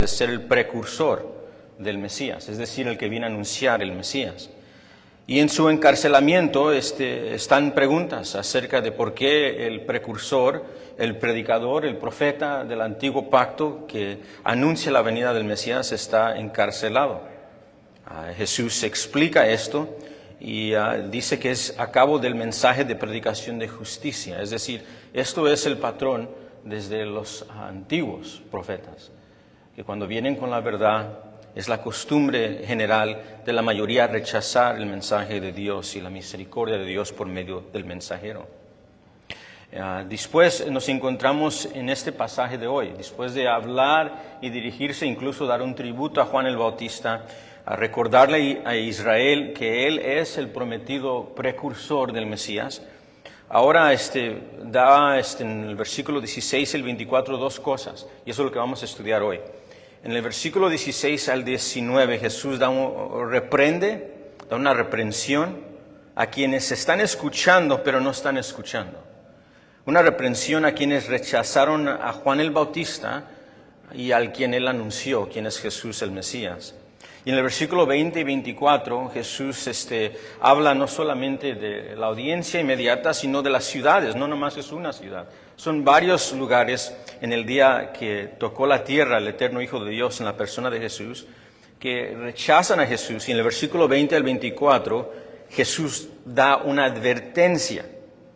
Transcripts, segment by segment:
ser el precursor del Mesías, es decir, el que viene a anunciar el Mesías. Y en su encarcelamiento están preguntas acerca de por qué el precursor, el predicador, el profeta del antiguo pacto que anuncia la venida del Mesías está encarcelado. Jesús explica esto y dice que es a cabo del mensaje de predicación de justicia. Es decir, esto es el patrón desde los antiguos profetas, que cuando vienen con la verdad, es la costumbre general de la mayoría rechazar el mensaje de Dios y la misericordia de Dios por medio del mensajero. Después nos encontramos en este pasaje de hoy, después de hablar y dirigirse, incluso dar un tributo a Juan el Bautista, a recordarle a Israel que él es el prometido precursor del Mesías. Ahora da en el versículo 16 y el 24 dos cosas, y eso es lo que vamos a estudiar hoy. En el versículo 16 al 19 Jesús reprende, da una reprensión a quienes están escuchando pero no están escuchando. Una reprensión a quienes rechazaron a Juan el Bautista y al quien él anunció, quien es Jesús el Mesías. Y en el versículo 20 y 24 Jesús habla no solamente de la audiencia inmediata, sino de las ciudades. No nomás es una ciudad, son varios lugares en el día que tocó la tierra el eterno Hijo de Dios en la persona de Jesús, que rechazan a Jesús. Y en el versículo 20 al 24 Jesús da una advertencia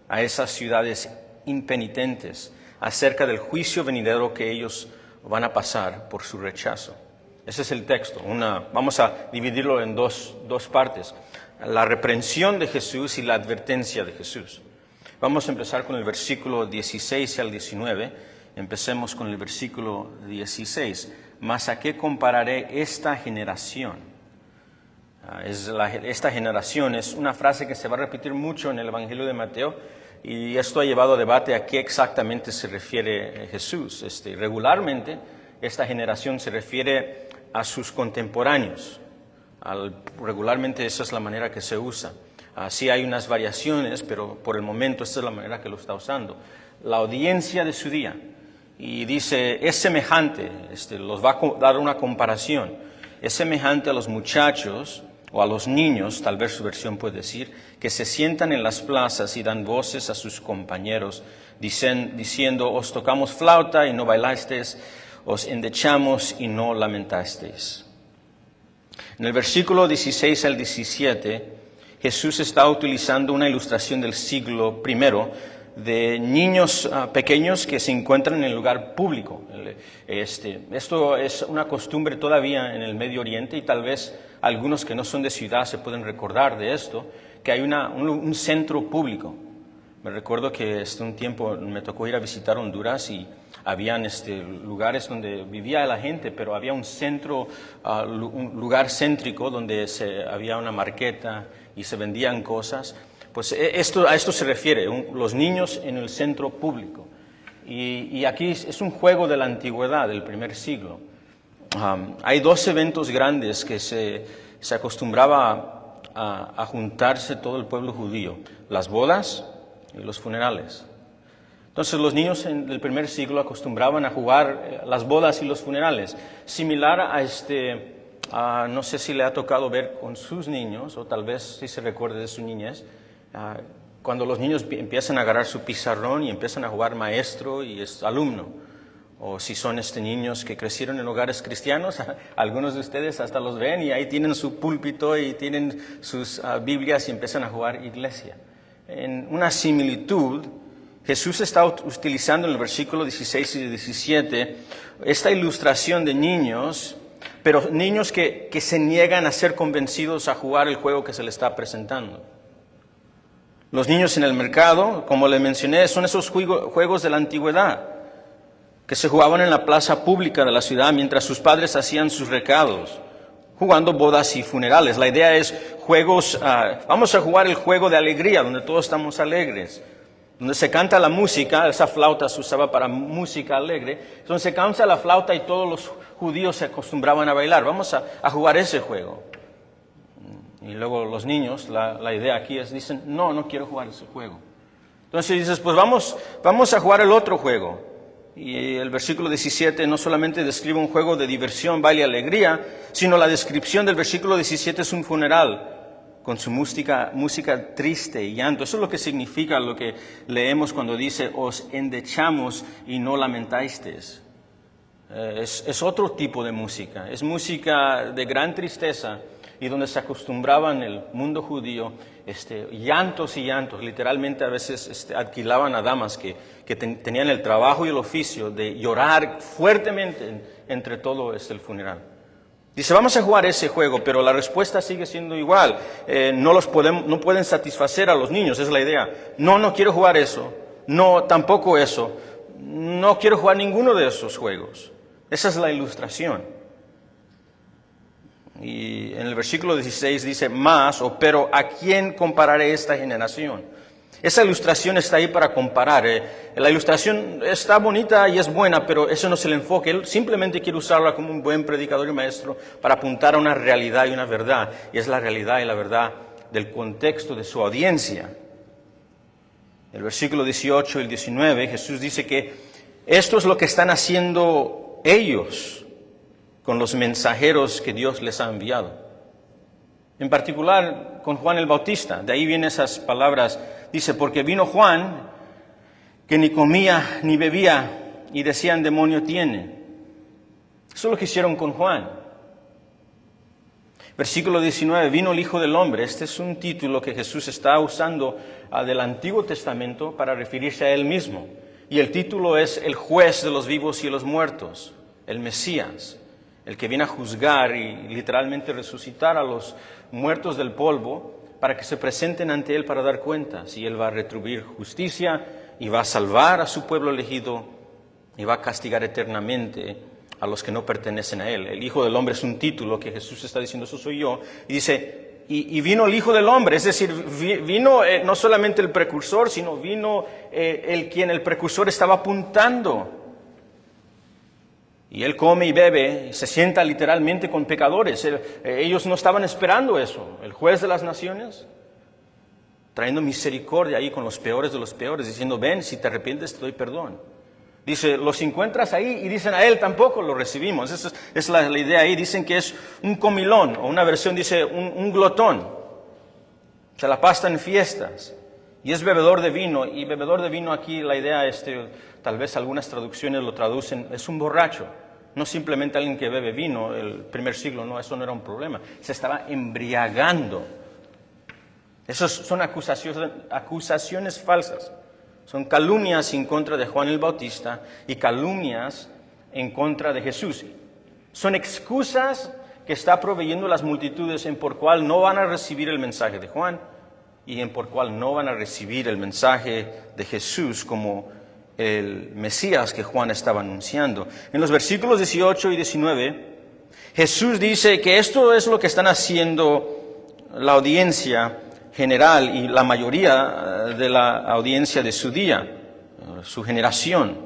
a esas ciudades impenitentes acerca del juicio venidero que ellos van a pasar por su rechazo. Ese es el texto. Vamos a dividirlo en dos partes. La reprensión de Jesús y la advertencia de Jesús. Vamos a empezar con el versículo 16 al 19. Empecemos con el versículo 16. ¿Mas a qué compararé esta generación? Esta generación es una frase que se va a repetir mucho en el Evangelio de Mateo, y esto ha llevado a debate a qué exactamente se refiere Jesús. Regularmente, esta generación se refiere a sus contemporáneos. Regularmente esa es la manera que se usa. Sí hay unas variaciones, pero por el momento esta es la manera que lo está usando. La audiencia de su día. Y dice, es semejante, los va a dar una comparación, es semejante a los muchachos o a los niños, tal vez su versión puede decir, que se sientan en las plazas y dan voces a sus compañeros, diciendo, os tocamos flauta y no bailasteis, os endechamos y no lamentasteis. En el versículo 16 al 17, Jesús está utilizando una ilustración del siglo I de niños pequeños que se encuentran en el lugar público. Esto es una costumbre todavía en el Medio Oriente, y tal vez algunos que no son de ciudad se pueden recordar de esto, que hay un centro público. Me recuerdo que un tiempo me tocó ir a visitar Honduras y habían lugares donde vivía la gente, pero había un centro, un lugar céntrico donde había una marqueta y se vendían cosas. Pues a esto se refiere, los niños en el centro público. Y aquí es un juego de la antigüedad, del primer siglo. Hay dos eventos grandes que se acostumbraba a juntarse todo el pueblo judío: las bodas y los funerales. Entonces los niños del primer siglo acostumbraban a jugar las bodas y los funerales, similar a no sé si le ha tocado ver con sus niños, o tal vez si se recuerde de su niñez, cuando los niños empiezan a agarrar su pizarrón y empiezan a jugar maestro y alumno. O si son niños que crecieron en hogares cristianos, algunos de ustedes hasta los ven y ahí tienen su púlpito y tienen sus Biblias y empiezan a jugar iglesia. En una similitud, Jesús está utilizando en el versículo 16 y 17 esta ilustración de niños, pero niños que se niegan a ser convencidos a jugar el juego que se les está presentando. Los niños en el mercado, como les mencioné, son esos juegos de la antigüedad que se jugaban en la plaza pública de la ciudad mientras sus padres hacían sus recados, jugando bodas y funerales. La idea es vamos a jugar el juego de alegría, donde todos estamos alegres, donde se canta la música. Esa flauta se usaba para música alegre, donde se canta la flauta y todos los judíos se acostumbraban a bailar. Vamos a jugar ese juego. Y luego los niños, la idea aquí dicen, no quiero jugar ese juego. Entonces dices, pues vamos a jugar el otro juego. Y el versículo 17 no solamente describe un juego de diversión, baile y alegría, sino la descripción del versículo 17 es un funeral con su música triste y llanto. Eso es lo que significa lo que leemos cuando dice, os endechamos y no lamentasteis. Es otro tipo de música, es música de gran tristeza y donde se acostumbraba en el mundo judío llantos y llantos. Literalmente a veces alquilaban a damas que tenían el trabajo y el oficio de llorar fuertemente entre todo el funeral. Dice, vamos a jugar ese juego, pero la respuesta sigue siendo igual. No pueden satisfacer a los niños, esa es la idea. No quiero jugar eso, no, tampoco eso, no quiero jugar ninguno de esos juegos. Esa es la ilustración. Y en el versículo 16 dice, pero ¿a quién compararé esta generación? Esa ilustración está ahí para comparar. La ilustración está bonita y es buena, pero eso no es el enfoque. Él simplemente quiere usarla como un buen predicador y maestro para apuntar a una realidad y una verdad. Y es la realidad y la verdad del contexto de su audiencia. El versículo 18 y el 19, Jesús dice que esto es lo que están haciendo ellos con los mensajeros que Dios les ha enviado. En particular con Juan el Bautista. De ahí vienen esas palabras. Dice, porque vino Juan que ni comía ni bebía y decían demonio tiene. Eso es lo que hicieron con Juan. Versículo 19, vino el Hijo del Hombre. Este es un título que Jesús está usando del Antiguo Testamento para referirse a Él mismo. Y el título es el juez de los vivos y los muertos, el Mesías, el que viene a juzgar y literalmente resucitar a los muertos del polvo para que se presenten ante Él para dar cuentas. Y Él va a retribuir justicia y va a salvar a su pueblo elegido y va a castigar eternamente a los que no pertenecen a Él. El Hijo del Hombre es un título que Jesús está diciendo, eso soy yo. Y dice, y vino el Hijo del Hombre, es decir, vino no solamente el precursor, sino vino el precursor estaba apuntando. Y Él come y bebe, y se sienta literalmente con pecadores. Ellos no estaban esperando eso. El juez de las naciones, trayendo misericordia ahí con los peores de los peores, diciendo, ven, si te arrepientes te doy perdón. Dice, los encuentras ahí y dicen a Él tampoco lo recibimos. Esa es la idea ahí. Dicen que es un comilón, o una versión dice un glotón. Se la pasa en fiestas. Y es bebedor de vino. Y bebedor de vino aquí, la idea, tal vez algunas traducciones lo traducen, es un borracho. No simplemente alguien que bebe vino, el primer siglo, no, eso no era un problema. Se estaba embriagando. Esas son acusaciones falsas. Son calumnias en contra de Juan el Bautista y calumnias en contra de Jesús. Son excusas que está proveyendo las multitudes en por cual no van a recibir el mensaje de Juan y en por cual no van a recibir el mensaje de Jesús como el Mesías que Juan estaba anunciando. En los versículos 18 y 19, Jesús dice que esto es lo que están haciendo la audiencia general y la mayoría de la audiencia de su día, su generación.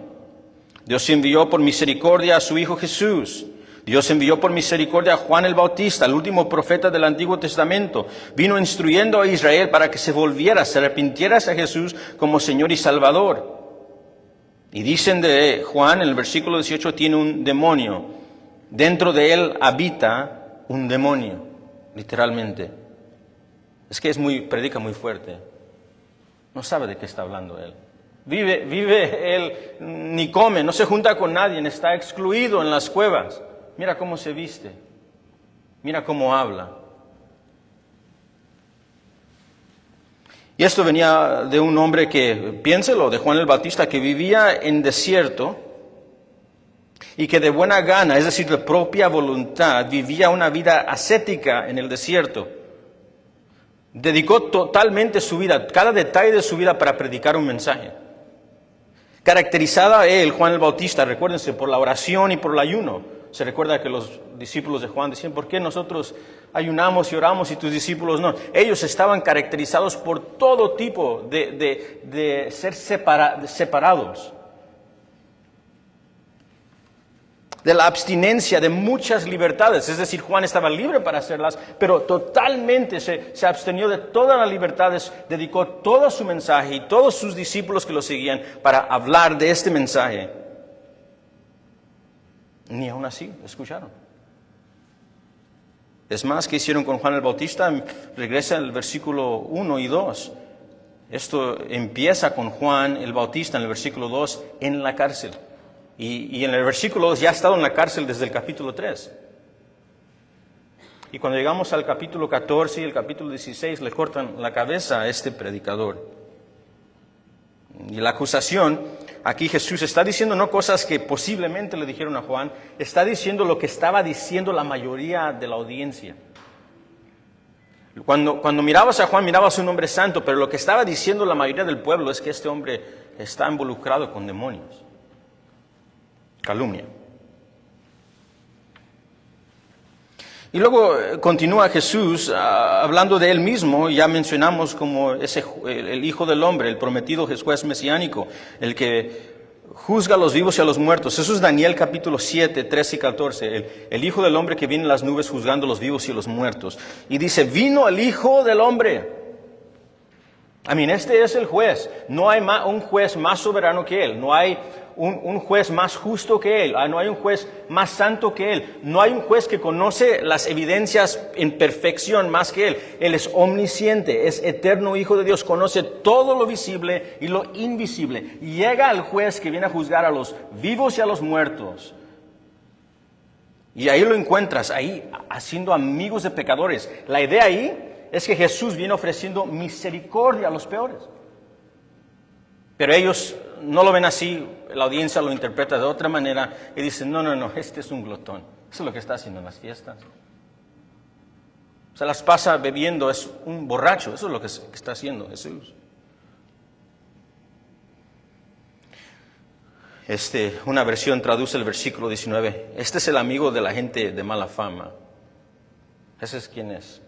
Dios envió por misericordia a su Hijo Jesús. Dios envió por misericordia a Juan el Bautista, el último profeta del Antiguo Testamento. Vino instruyendo a Israel para que se volviera, se arrepintiera a Jesús como Señor y Salvador. Y dicen de Juan, en el versículo 18, tiene un demonio. Dentro de él habita un demonio, literalmente. Es que predica muy fuerte. No sabe de qué está hablando él. Vive él, ni come, no se junta con nadie, está excluido en las cuevas. Mira cómo se viste, mira cómo habla. Y esto venía de un hombre que, piénselo, de Juan el Bautista, que vivía en desierto y que de buena gana, es decir, de propia voluntad, vivía una vida ascética en el desierto. Dedicó totalmente su vida, cada detalle de su vida para predicar un mensaje. Caracterizada él, Juan el Bautista, recuérdense, por la oración y por el ayuno. Se recuerda que los discípulos de Juan decían, ¿por qué nosotros ayunamos y oramos y tus discípulos no? Ellos estaban caracterizados por todo tipo de ser separados. De la abstinencia de muchas libertades, es decir, Juan estaba libre para hacerlas, pero totalmente se abstenió de todas las libertades, dedicó todo su mensaje y todos sus discípulos que lo seguían para hablar de este mensaje. Ni aún así escucharon. Es más, ¿qué hicieron con Juan el Bautista? Regresa al versículo 1 y 2. Esto empieza con Juan el Bautista en el versículo 2 en la cárcel. Y en el versículo 2 ya ha estado en la cárcel desde el capítulo 3. Y cuando llegamos al capítulo 14 y el capítulo 16 le cortan la cabeza a este predicador. Y la acusación, aquí Jesús está diciendo no cosas que posiblemente le dijeron a Juan, está diciendo lo que estaba diciendo la mayoría de la audiencia. Cuando mirabas a Juan, mirabas a un hombre santo, pero lo que estaba diciendo la mayoría del pueblo es que este hombre está involucrado con demonios. Calumnia. Y luego continúa Jesús hablando de él mismo. Ya mencionamos como el Hijo del Hombre, el prometido juez mesiánico, el que juzga a los vivos y a los muertos. Eso es Daniel capítulo 7, 13 y 14. El Hijo del Hombre que viene en las nubes juzgando a los vivos y a los muertos. Y dice, vino el Hijo del Hombre. Este es el juez. No hay un juez más soberano que él. No hay un juez más justo que él. No hay un juez más santo que él. No hay un juez que conoce las evidencias en perfección más que él. Él es omnisciente, es eterno Hijo de Dios, conoce todo lo visible y lo invisible. Y llega el juez que viene a juzgar a los vivos y a los muertos. Y ahí lo encuentras, ahí haciendo amigos de pecadores. La idea ahí es que Jesús viene ofreciendo misericordia a los peores. Pero ellos no lo ven así, la audiencia lo interpreta de otra manera y dicen, no, este es un glotón. Eso es lo que está haciendo en las fiestas. Se las pasa bebiendo, es un borracho, eso es lo que está haciendo Jesús. Una versión traduce el versículo 19. Este es el amigo de la gente de mala fama. Ese es quien es.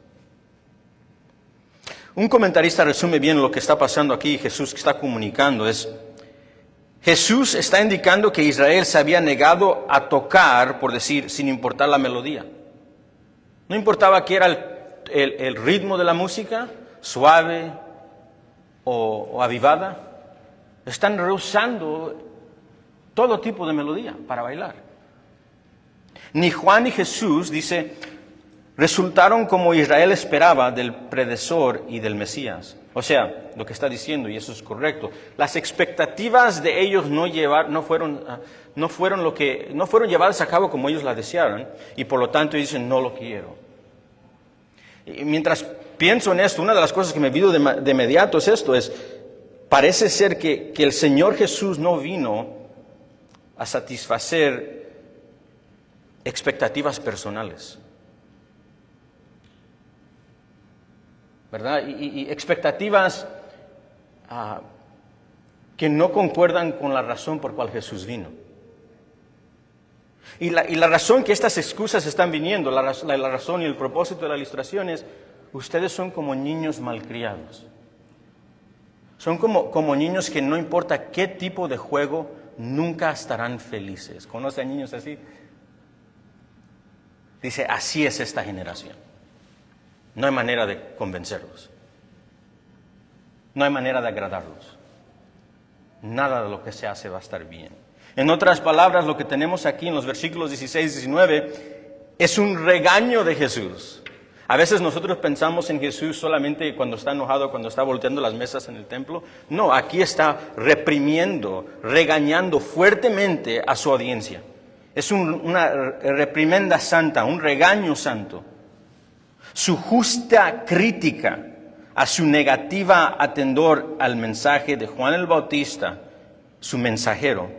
Un comentarista resume bien lo que está pasando aquí. Jesús que está comunicando Jesús está indicando que Israel se había negado a tocar, por decir, sin importar la melodía. No importaba qué era el ritmo de la música, suave o avivada. Están rehusando todo tipo de melodía para bailar. Ni Juan ni Jesús, dice, resultaron como Israel esperaba del predecesor y del Mesías. O sea, lo que está diciendo, y eso es correcto, las expectativas de ellos no fueron llevadas a cabo como ellos la desearon, y por lo tanto dicen, no lo quiero. Y mientras pienso en esto, una de las cosas que me vino de inmediato es esto, parece ser que el Señor Jesús no vino a satisfacer expectativas personales. ¿Verdad? Y expectativas que no concuerdan con la razón por cual Jesús vino. Y la razón que estas excusas están viniendo, la razón y el propósito de la ilustración es, ustedes son como niños malcriados. Son como niños que no importa qué tipo de juego, nunca estarán felices. ¿Conoce a niños así? Dice, así es esta generación. No hay manera de convencerlos. No hay manera de agradarlos. Nada de lo que se hace va a estar bien. En otras palabras, lo que tenemos aquí en los versículos 16 y 19 es un regaño de Jesús. A veces nosotros pensamos en Jesús solamente cuando está enojado, cuando está volteando las mesas en el templo. No, aquí está reprimiendo, regañando fuertemente a su audiencia. Es una reprimenda santa, un regaño santo. Su justa crítica a su negativa a atender al mensaje de Juan el Bautista, su mensajero,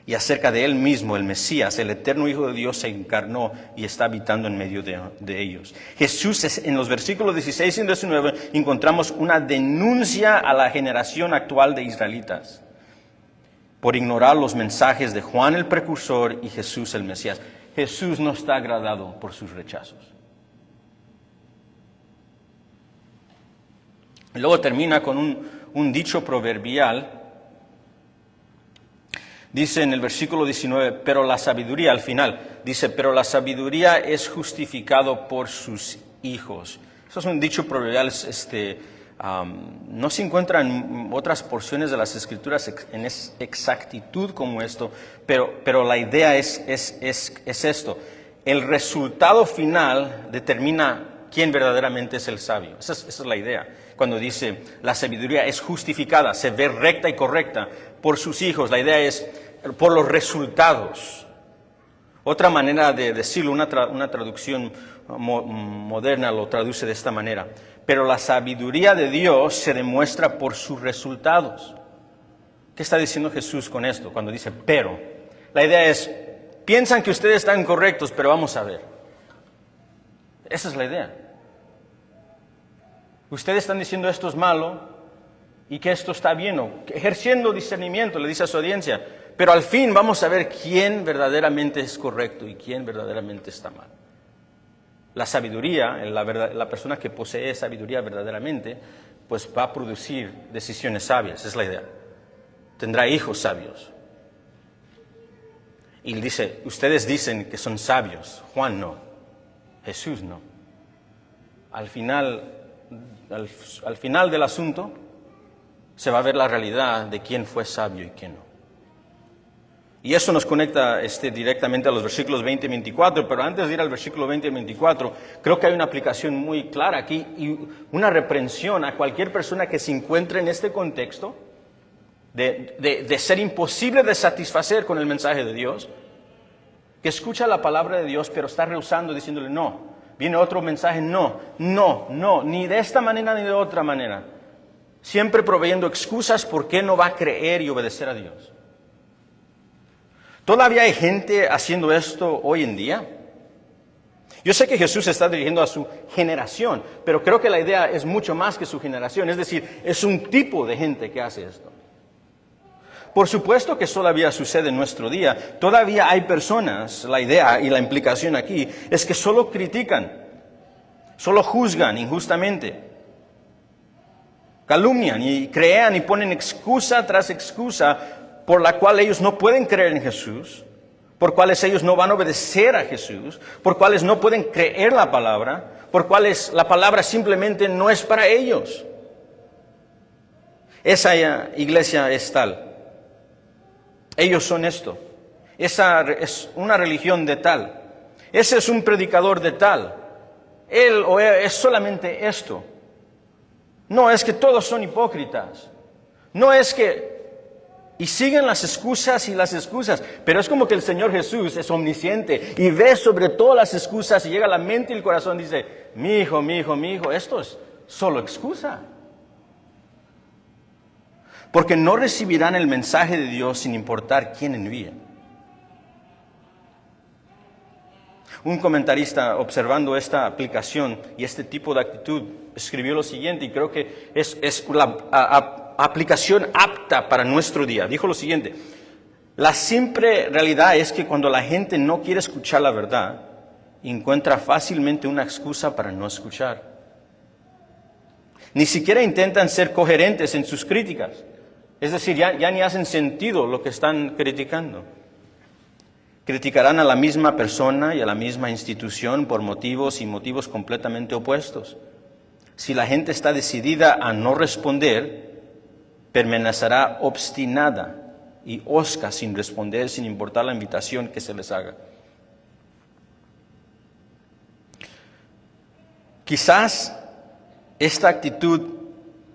y acerca de él mismo, el Mesías, el eterno Hijo de Dios, se encarnó y está habitando en medio de ellos. Jesús, en los versículos 16 y 19, encontramos una denuncia a la generación actual de israelitas por ignorar los mensajes de Juan el precursor y Jesús el Mesías. Jesús no está agradado por sus rechazos. Y luego termina con un dicho proverbial. Dice en el versículo 19, pero la sabiduría, al final, dice, pero la sabiduría es justificado por sus hijos. Eso es un dicho proverbial No se encuentra en otras porciones de las Escrituras en exactitud como esto, pero la idea es esto. El resultado final determina quién verdaderamente es el sabio. Esa es la idea. Cuando dice la sabiduría es justificada, se ve recta y correcta por sus hijos. La idea es por los resultados. Otra manera de decirlo, una traducción moderna lo traduce de esta manera. Pero la sabiduría de Dios se demuestra por sus resultados. ¿Qué está diciendo Jesús con esto? Cuando dice pero. La idea es, piensan que ustedes están correctos, pero vamos a ver. Esa es la idea. Ustedes están diciendo esto es malo y que esto está bien, o ejerciendo discernimiento, le dice a su audiencia. Pero al fin vamos a ver quién verdaderamente es correcto y quién verdaderamente está mal. La sabiduría, la persona que posee sabiduría verdaderamente, pues va a producir decisiones sabias, es la idea. Tendrá hijos sabios. Y él dice, ustedes dicen que son sabios, Juan no, Jesús no. Al final del asunto se va a ver la realidad de quién fue sabio y quién no. Y eso nos conecta directamente a los versículos 20 y 24, pero antes de ir al versículo 20 y 24, creo que hay una aplicación muy clara aquí y una reprensión a cualquier persona que se encuentre en este contexto de ser imposible de satisfacer con el mensaje de Dios, que escucha la palabra de Dios pero está rehusando diciéndole no, viene otro mensaje, no, ni de esta manera ni de otra manera, siempre proveyendo excusas por qué no va a creer y obedecer a Dios. ¿Todavía hay gente haciendo esto hoy en día? Yo sé que Jesús se está dirigiendo a su generación, pero creo que la idea es mucho más que su generación. Es decir, es un tipo de gente que hace esto. Por supuesto que todavía sucede en nuestro día. Todavía hay personas, la idea y la implicación aquí es que solo critican, solo juzgan injustamente, calumnian y crean y ponen excusa tras excusa por la cual ellos no pueden creer en Jesús, por cuales ellos no van a obedecer a Jesús, por cuales no pueden creer la palabra, por cuales la palabra simplemente no es para ellos. Esa iglesia es tal. Ellos son esto. Esa es una religión de tal. Ese es un predicador de tal. Él o ella es solamente esto. No es que todos son hipócritas. No es que... Y siguen las excusas y las excusas. Pero es como que el Señor Jesús es omnisciente y ve sobre todas las excusas y llega a la mente y el corazón y dice, mi hijo, esto es solo excusa. Porque no recibirán el mensaje de Dios sin importar quién envíe. Un comentarista, observando esta aplicación y este tipo de actitud, escribió lo siguiente, y creo que es la aplicación apta para nuestro día. Dijo lo siguiente: la simple realidad es que cuando la gente no quiere escuchar la verdad, encuentra fácilmente una excusa para no escuchar. Ni siquiera intentan ser coherentes en sus críticas. Es decir, ya ni hacen sentido lo que están criticando. Criticarán a la misma persona y a la misma institución por motivos completamente opuestos. Si la gente está decidida a no responder, permanecerá obstinada y hosca sin responder, sin importar la invitación que se les haga. Quizás esta actitud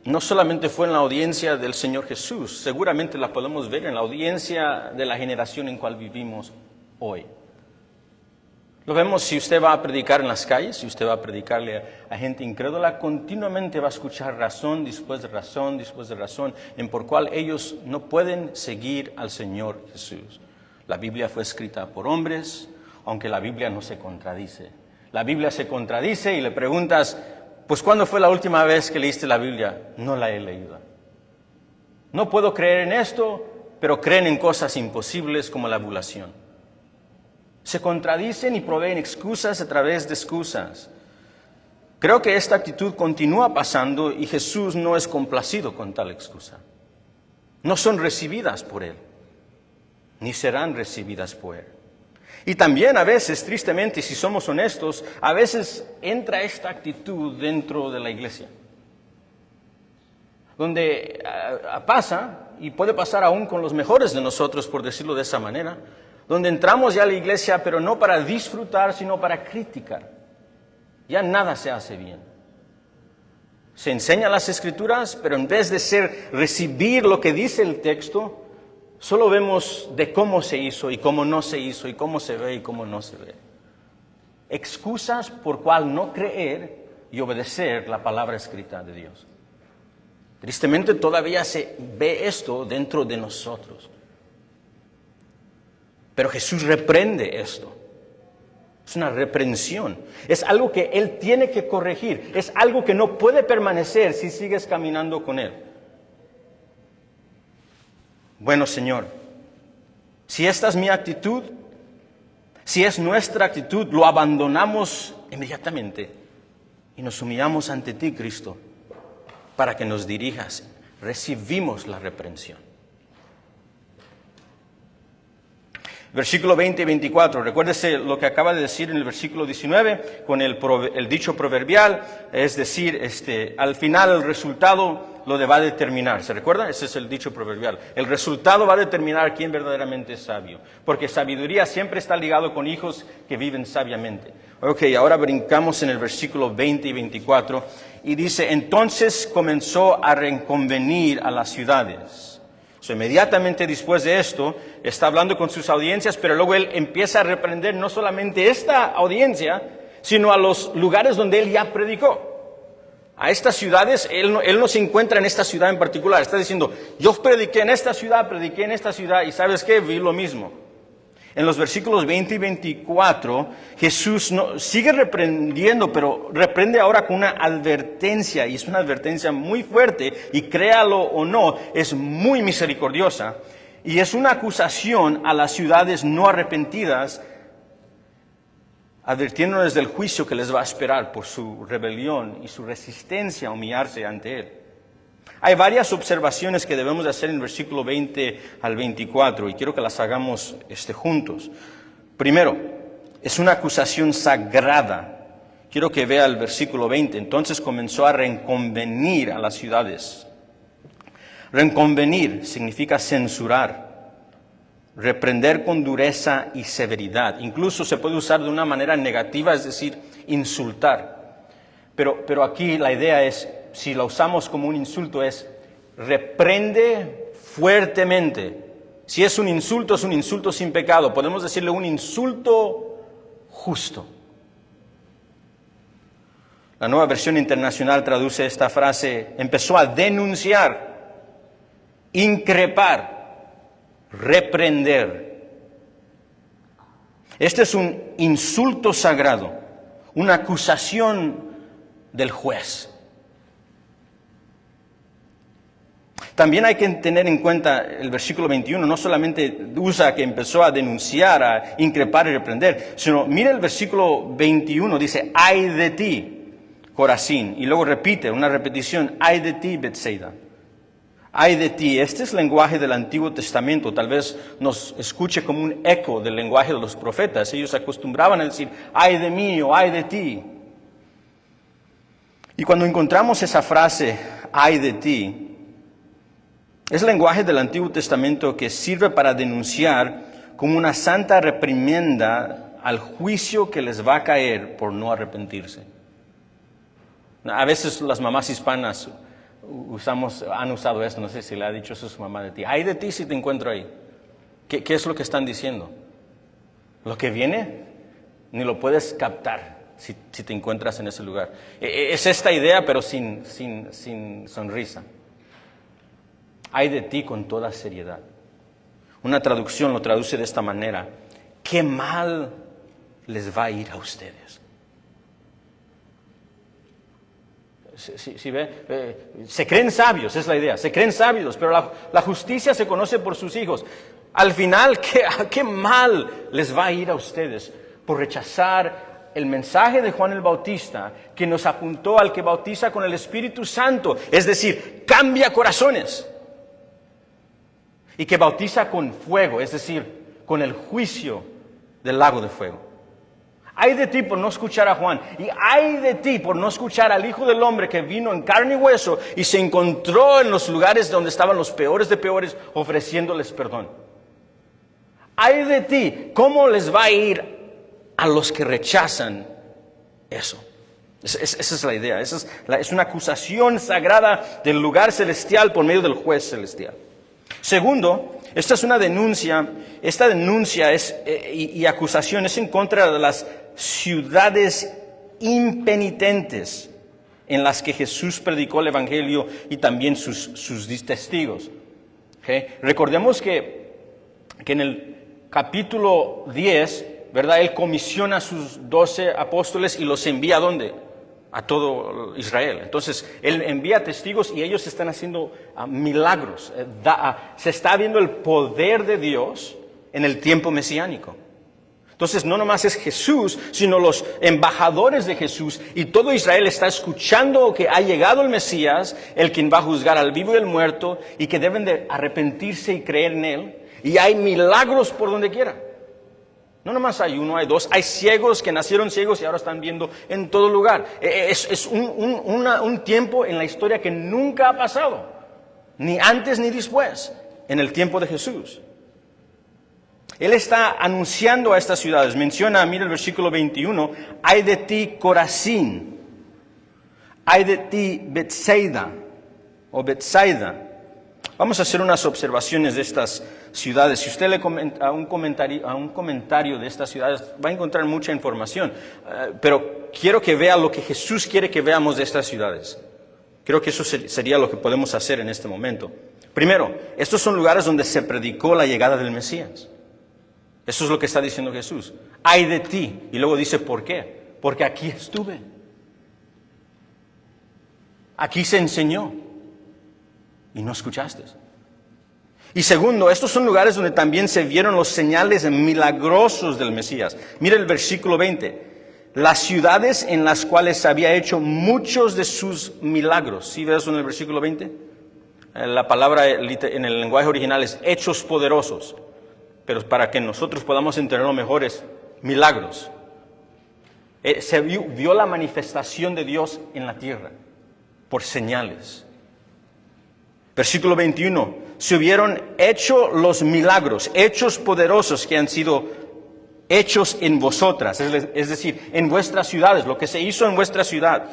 no solamente fue en la audiencia del Señor Jesús, seguramente la podemos ver en la audiencia de la generación en cual vivimos hoy. Lo vemos si usted va a predicar en las calles, si usted va a predicarle a gente incrédula, continuamente va a escuchar razón después de razón, después de razón, en por cual ellos no pueden seguir al Señor Jesús. La Biblia fue escrita por hombres, aunque la Biblia no se contradice. La Biblia se contradice y le preguntas, pues ¿cuándo fue la última vez que leíste la Biblia? No la he leído. No puedo creer en esto, pero creen en cosas imposibles como la abulación. Se contradicen y proveen excusas a través de excusas. Creo que esta actitud continúa pasando y Jesús no es complacido con tal excusa. No son recibidas por Él, ni serán recibidas por Él. Y también a veces, tristemente, si somos honestos, a veces entra esta actitud dentro de la iglesia. donde pasa, y puede pasar aún con los mejores de nosotros, por decirlo de esa manera, donde entramos ya a la iglesia, pero no para disfrutar, sino para criticar. Ya nada se hace bien. Se enseñan las Escrituras, pero en vez de recibir lo que dice el texto, solo vemos de cómo se hizo y cómo no se hizo, y cómo se ve y cómo no se ve. Excusas por cual no creer y obedecer la palabra escrita de Dios. Tristemente todavía se ve esto dentro de nosotros. Pero Jesús reprende esto. Es una reprensión. Es algo que Él tiene que corregir. Es algo que no puede permanecer si sigues caminando con Él. Bueno, Señor, si esta es mi actitud, si es nuestra actitud, lo abandonamos inmediatamente y nos humillamos ante ti, Cristo, para que nos dirijas. Recibimos la reprensión. Versículo 20 y 24, recuérdese lo que acaba de decir en el versículo 19 con el dicho proverbial, es decir, al final el resultado lo va a determinar. ¿Se recuerda? Ese es el dicho proverbial. El resultado va a determinar quién verdaderamente es sabio, porque sabiduría siempre está ligado con hijos que viven sabiamente. Ok, ahora brincamos en el versículo 20 y 24 y dice, entonces comenzó a reconvenir a las ciudades. Inmediatamente después de esto, está hablando con sus audiencias, pero luego él empieza a reprender no solamente esta audiencia, sino a los lugares donde él ya predicó. A estas ciudades, él no se encuentra en esta ciudad en particular. Está diciendo, yo prediqué en esta ciudad, y ¿sabes qué? Vi lo mismo. En los versículos 20 y 24, Jesús sigue reprendiendo, pero reprende ahora con una advertencia, y es una advertencia muy fuerte, y créalo o no, es muy misericordiosa, y es una acusación a las ciudades no arrepentidas, advirtiéndoles del juicio que les va a esperar por su rebelión y su resistencia a humillarse ante Él. Hay varias observaciones que debemos hacer en el versículo 20 al 24 y quiero que las hagamos juntos. Primero, es una acusación sagrada. Quiero que vea el versículo 20. Entonces comenzó a reconvenir a las ciudades. Reconvenir significa censurar, reprender con dureza y severidad. Incluso se puede usar de una manera negativa, es decir, insultar. Pero aquí la idea es, si la usamos como un insulto, es reprende fuertemente. Si es un insulto sin pecado. Podemos decirle un insulto justo. La Nueva Versión Internacional traduce esta frase, empezó a denunciar, increpar, reprender. Este es un insulto sagrado, una acusación del juez. También hay que tener en cuenta el versículo 21, no solamente usa que empezó a denunciar, a increpar y reprender, sino mira el versículo 21, dice, ay de ti, Corazín, y luego repite, una repetición, ay de ti, Betsaida. Ay de ti, este es el lenguaje del Antiguo Testamento, tal vez nos escuche como un eco del lenguaje de los profetas, ellos acostumbraban a decir, ay de mí o ay de ti. Y cuando encontramos esa frase, ay de ti, es el lenguaje del Antiguo Testamento que sirve para denunciar como una santa reprimenda al juicio que les va a caer por no arrepentirse. A veces las mamás hispanas han usado esto, no sé si le ha dicho eso a su mamá de ti. Ay de ti si te encuentro ahí. ¿Qué es lo que están diciendo? Lo que viene ni lo puedes captar si te encuentras en ese lugar. Es esta idea, pero sin sonrisa. Ay de ti con toda seriedad. Una traducción lo traduce de esta manera. Qué mal les va a ir a ustedes. ¿Sí ve? Se creen sabios, es la idea. Se creen sabios, pero la justicia se conoce por sus hijos. Al final, qué mal les va a ir a ustedes por rechazar el mensaje de Juan el Bautista, que nos apuntó al que bautiza con el Espíritu Santo. Es decir, cambia corazones. Y que bautiza con fuego, es decir, con el juicio del lago de fuego. Ay de ti por no escuchar a Juan. Y ay de ti por no escuchar al Hijo del Hombre que vino en carne y hueso y se encontró en los lugares donde estaban los peores de peores ofreciéndoles perdón. Ay de ti, ¿cómo les va a ir a los que rechazan eso? Esa es la idea. Es una acusación sagrada del lugar celestial por medio del juez celestial. Segundo, esta es una denuncia. Esta denuncia y acusación es en contra de las ciudades impenitentes en las que Jesús predicó el Evangelio y también sus testigos. ¿Okay? Recordemos que en el capítulo 10, ¿verdad? Él comisiona a sus 12 apóstoles y los envía ¿a dónde? A todo Israel. Entonces, Él envía testigos y ellos están haciendo milagros. Se está viendo el poder de Dios en el tiempo mesiánico. Entonces, no nomás es Jesús, sino los embajadores de Jesús y todo Israel está escuchando que ha llegado el Mesías, el quien va a juzgar al vivo y al muerto y que deben de arrepentirse y creer en Él. Y hay milagros por donde quiera. No nomás hay uno, hay dos. Hay ciegos que nacieron ciegos y ahora están viendo en todo lugar. Es un tiempo en la historia que nunca ha pasado. Ni antes ni después. En el tiempo de Jesús. Él está anunciando a estas ciudades. Menciona, mira el versículo 21. Ay de ti, Corazín. Ay de ti, Betsaida. O Betsaida. Vamos a hacer unas observaciones de estas ciudades. Si usted le comenta a un comentario de estas ciudades, va a encontrar mucha información. Pero quiero que vea lo que Jesús quiere que veamos de estas ciudades. Creo que eso sería lo que podemos hacer en este momento. Primero, estos son lugares donde se predicó la llegada del Mesías. Eso es lo que está diciendo Jesús. Ay de ti. Y luego dice, ¿por qué? Porque aquí estuve. Aquí se enseñó. Y no escuchaste. Y segundo, estos son lugares donde también se vieron los señales milagrosos del Mesías. Mira el versículo 20. Las ciudades en las cuales había hecho muchos de sus milagros. ¿Sí ves eso en el versículo 20? La palabra en el lenguaje original es hechos poderosos. Pero para que nosotros podamos entenderlo mejor es milagros. Se vio la manifestación de Dios en la tierra por señales. Versículo 21, se hubieron hecho los milagros, hechos poderosos que han sido hechos en vosotras, es decir, en vuestras ciudades, lo que se hizo en vuestra ciudad.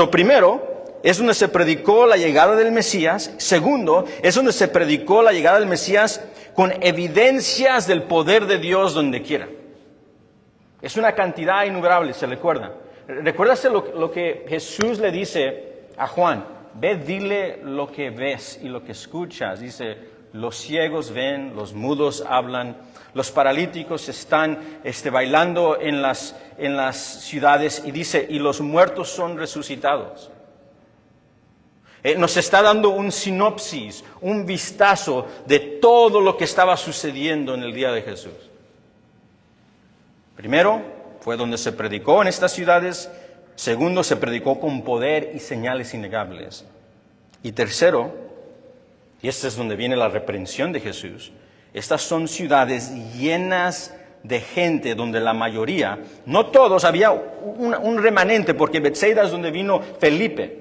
Primero, es donde se predicó la llegada del Mesías. Segundo, es donde se predicó la llegada del Mesías con evidencias del poder de Dios donde quiera. Es una cantidad innumerable, ¿se recuerda? Recuérdase lo que Jesús le dice a Juan. Ve, dile lo que ves y lo que escuchas. Dice, los ciegos ven, los mudos hablan, los paralíticos están bailando en las ciudades. Y dice, y los muertos son resucitados. Nos está dando un sinopsis, un vistazo de todo lo que estaba sucediendo en el día de Jesús. Primero, fue donde se predicó en estas ciudades. Segundo, se predicó con poder y señales innegables. Y tercero, y este es donde viene la reprensión de Jesús, estas son ciudades llenas de gente donde la mayoría, no todos, había un remanente, porque Betsaida es donde vino Felipe.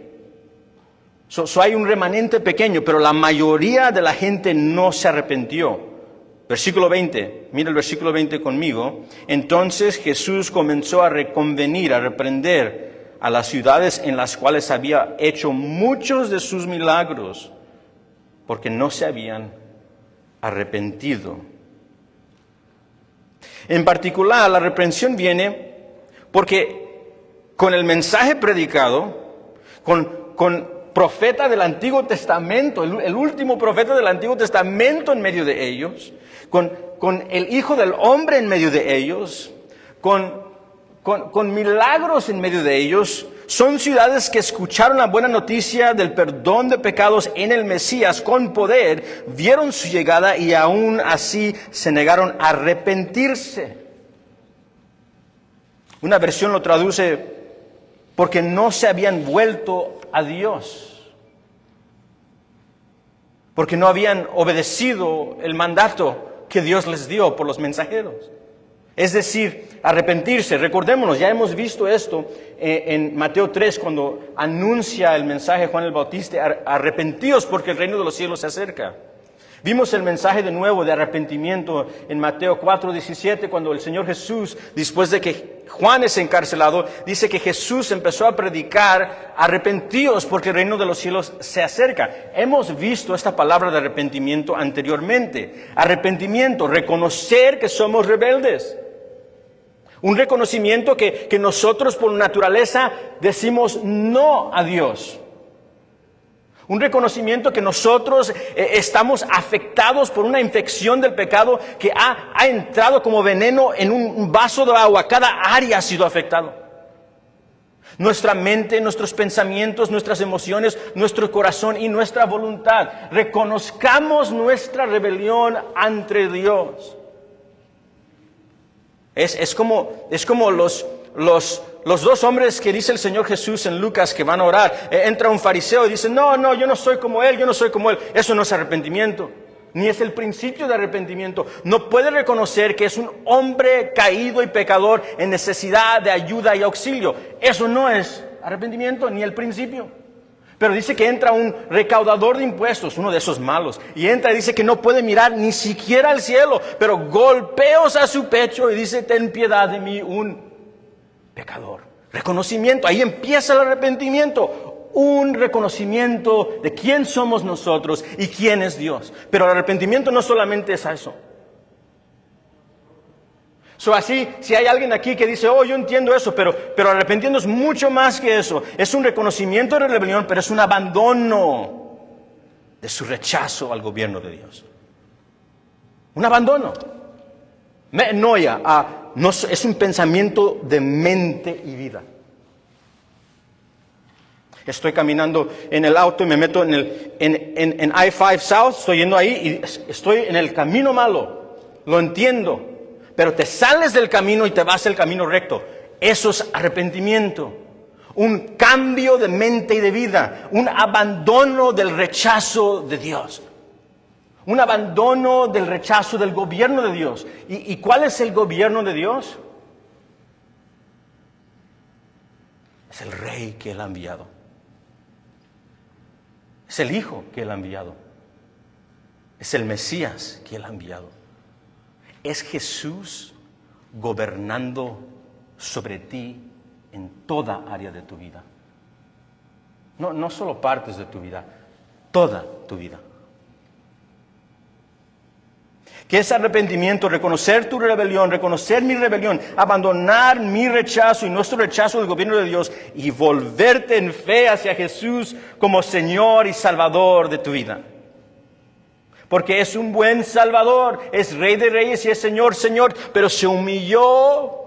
Hay un remanente pequeño, pero la mayoría de la gente no se arrepintió. Versículo 20, mira el versículo 20 conmigo. Entonces Jesús comenzó a reconvenir, a reprender a las ciudades en las cuales había hecho muchos de sus milagros, porque no se habían arrepentido. En particular, la reprensión viene porque con el mensaje predicado, con profeta del Antiguo Testamento, el último profeta del Antiguo Testamento en medio de ellos, con el Hijo del Hombre en medio de ellos, con milagros en medio de ellos, son ciudades que escucharon la buena noticia del perdón de pecados en el Mesías con poder, vieron su llegada y aún así se negaron a arrepentirse. Una versión lo traduce porque no se habían vuelto a Dios. Porque no habían obedecido el mandato que Dios les dio por los mensajeros. Es decir, arrepentirse. Recordémonos, ya hemos visto esto en Mateo 3 cuando anuncia el mensaje de Juan el Bautista, arrepentíos porque el reino de los cielos se acerca. Vimos el mensaje de nuevo de arrepentimiento en Mateo 4:17 cuando el Señor Jesús, después de que Juan es encarcelado, dice que Jesús empezó a predicar, arrepentíos porque el reino de los cielos se acerca. Hemos visto esta palabra de arrepentimiento anteriormente. Arrepentimiento, reconocer que somos rebeldes. Un reconocimiento que nosotros por naturaleza decimos no a Dios. Un reconocimiento que nosotros estamos afectados por una infección del pecado que ha entrado como veneno en un vaso de agua. Cada área ha sido afectado. Nuestra mente, nuestros pensamientos, nuestras emociones, nuestro corazón y nuestra voluntad. Reconozcamos nuestra rebelión ante Dios. Es como los dos hombres que dice el Señor Jesús en Lucas que van a orar. Entra un fariseo y dice, no, yo no soy como él, yo no soy como él. Eso no es arrepentimiento, ni es el principio de arrepentimiento. No puede reconocer que es un hombre caído y pecador en necesidad de ayuda y auxilio. Eso no es arrepentimiento, ni el principio. Pero dice que entra un recaudador de impuestos, uno de esos malos, y entra y dice que no puede mirar ni siquiera al cielo, pero golpeos a su pecho y dice, ten piedad de mí, un pecador. Reconocimiento, ahí empieza el arrepentimiento, un reconocimiento de quién somos nosotros y quién es Dios. Pero el arrepentimiento no solamente es eso. Así, si hay alguien aquí que dice, yo entiendo eso, pero arrepentiendo es mucho más que eso. Es un reconocimiento de rebelión, pero es un abandono de su rechazo al gobierno de Dios. Un abandono. Metanoia, es un pensamiento de mente y vida. Estoy caminando en el auto y me meto en I-5 South, estoy yendo ahí y estoy en el camino malo. Lo entiendo. Pero te sales del camino y te vas al camino recto. Eso es arrepentimiento. Un cambio de mente y de vida. Un abandono del rechazo de Dios. Un abandono del rechazo del gobierno de Dios. ¿Y cuál es el gobierno de Dios? Es el Rey que Él ha enviado. Es el Hijo que Él ha enviado. Es el Mesías que Él ha enviado. Es Jesús gobernando sobre ti en toda área de tu vida. No solo partes de tu vida, toda tu vida. ¿Qué es arrepentimiento? Reconocer tu rebelión, reconocer mi rebelión, abandonar mi rechazo y nuestro rechazo del gobierno de Dios y volverte en fe hacia Jesús como Señor y Salvador de tu vida. Porque es un buen Salvador, es Rey de Reyes y es Señor, pero se humilló.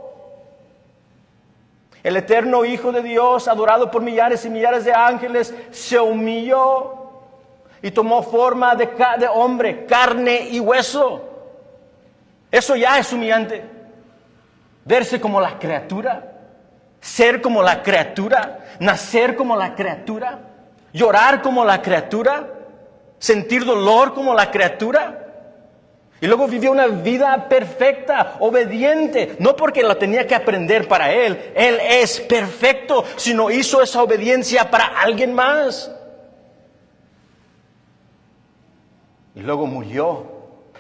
El eterno Hijo de Dios, adorado por millares y millares de ángeles, se humilló y tomó forma de hombre, carne y hueso. Eso ya es humillante. Verse como la criatura, ser como la criatura, nacer como la criatura, llorar como la criatura. Sentir dolor como la criatura. Y luego vivió una vida perfecta, obediente. No porque la tenía que aprender para Él. Él es perfecto, sino hizo esa obediencia para alguien más. Y luego murió.